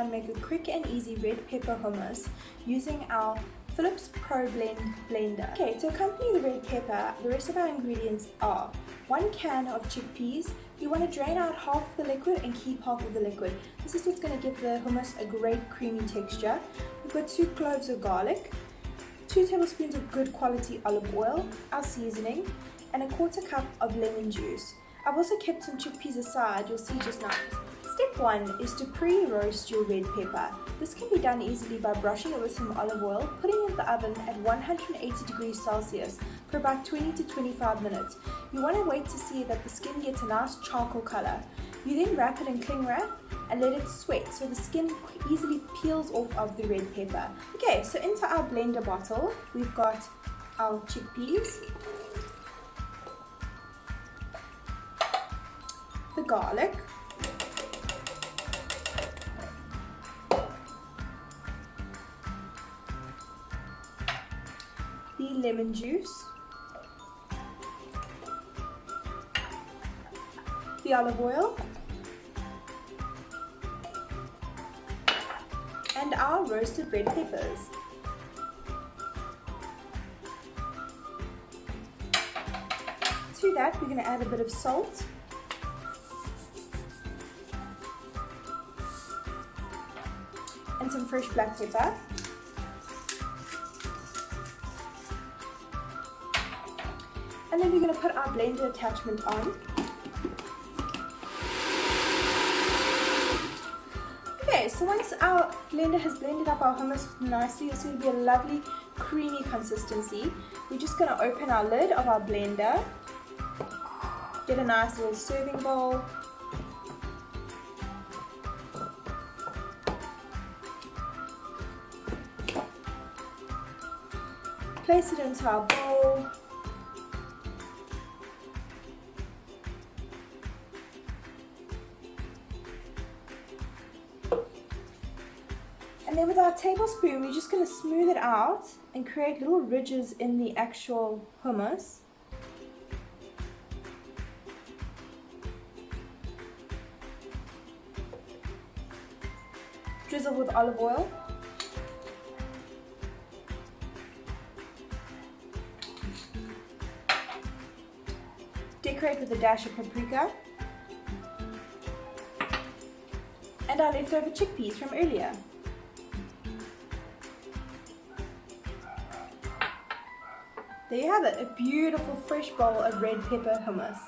and make a quick and easy red pepper hummus using our Philips Pro Blend blender. Okay, to accompany the red pepper, the rest of our ingredients are 1 can of chickpeas. You want to drain out half the liquid and keep half of the liquid. This is what's going to give the hummus a great creamy texture. We've got 2 cloves of garlic, 2 tablespoons of good quality olive oil, our seasoning, and a 1/4 cup of lemon juice. I've also kept some chickpeas aside, you'll see just now. Step 1 is to pre-roast your red pepper. This can be done easily by brushing it with some olive oil, putting it in the oven at 180 degrees Celsius for about 20 to 25 minutes. You want to wait to see that the skin gets a nice charcoal color. You then wrap it in cling wrap and let it sweat so the skin easily peels off of the red pepper. Okay, so into our blender bottle, we've got our chickpeas, the garlic, the lemon juice, the olive oil, and our roasted red peppers. To that, we're going to add a bit of salt, and some fresh black pepper. And then we're going to put our blender attachment on. Okay, so once our blender has blended up our hummus nicely, it's going to be a lovely creamy consistency. We're just going to open our lid of our blender, get a nice little serving bowl, place it into our bowl, and then with our tablespoon we're just going to smooth it out and create little ridges in the actual hummus. Drizzle with olive oil. Decorate with a dash of paprika and our leftover chickpeas from earlier. There you have it, a beautiful fresh bowl of red pepper hummus.